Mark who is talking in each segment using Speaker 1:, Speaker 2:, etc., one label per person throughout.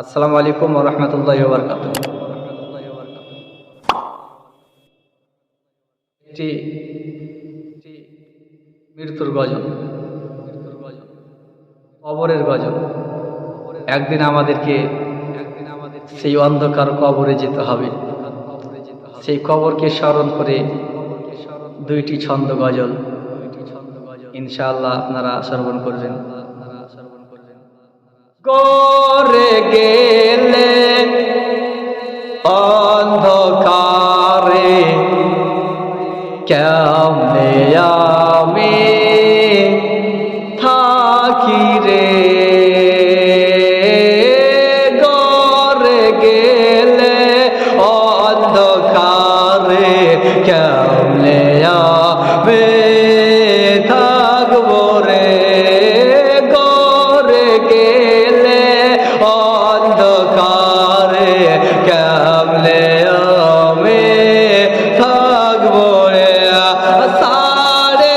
Speaker 1: আসসালামু আলাইকুম ওয়া রাহমাতুল্লাহি ওয়া বারাকাতুহু। একটি মৃত্যুর গজল, কবরের গজল। একদিন আমাদেরকে সেই অন্ধকার কবরে যেতে হবে। সেই কবরকে স্মরণ করে দুইটি ছন্দ গজল ইনশাআল্লাহ আপনারা শ্রবণ করবেন। করে গেলে অন্ধকারে কেমনে আমি থাকি রে, গরে গেলে অন্ধকারে কেমনে আমি থাকবো রে, গরে গেলে অন্ধকারে কেমনে আমি থাকবো রে। সাড়ে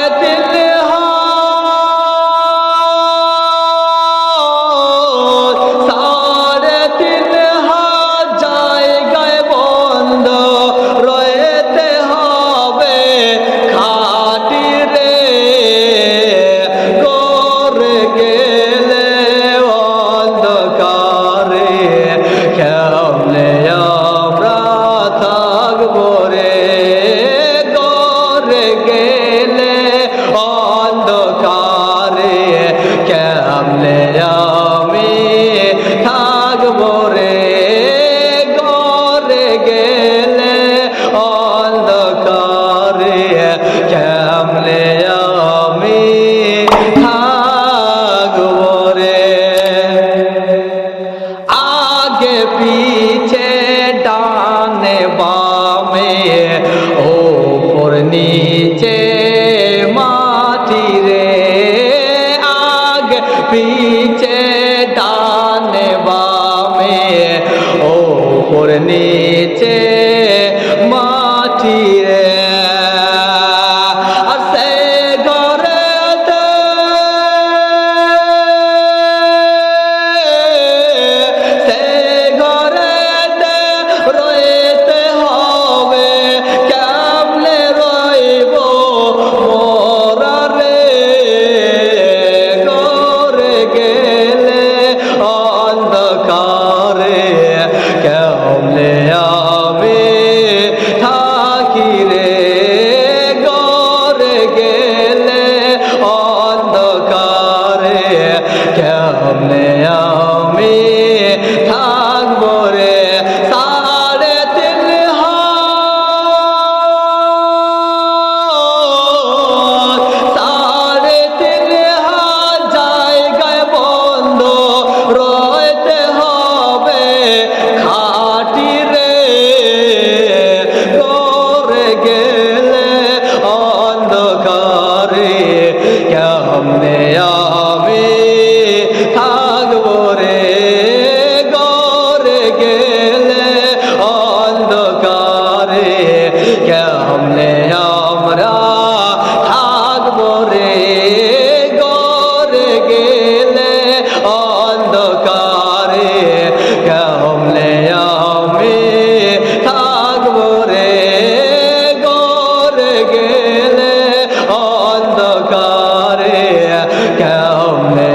Speaker 1: তিন হাত জায়গায় বন্ধ রয়েতে হবে খাটি রে, করে গেলে অন্ধকারে কেমনে আমরা থাকবো রে, করে গেলে অন্ধকারে কেমনে আমি থাকবো রে, করে গেলে অন্ধকারে কেমনে আমি থাকবো রে। আগে পিছে ডানে বামে ওপর নিচে মাটি রে, আগে পিছে ডানে বামে ওপর নিচে মাটি রে। সে ঘরেতে রইতে হবে কেমনে রইব মোরা রে, করে গেলে অন্ধকারে কেমনে আমি থাকি রে, করে গেলে অন্ধকারে কেমনে আমি থাকবো রে। সাড়ে তিন হাত জায়গায় বন্ধ রইতে হবে খাটি রে, করে গেলে অন্ধকারে কেমনে আমি থাকবো রে, করে গেলে অন্ধকারে কেমনে আমরা থাকবো রে, করে গেলে অন্ধকারে কেমনে আমি থাকবো রে, করে গেলে অন্ধকারে কেমনে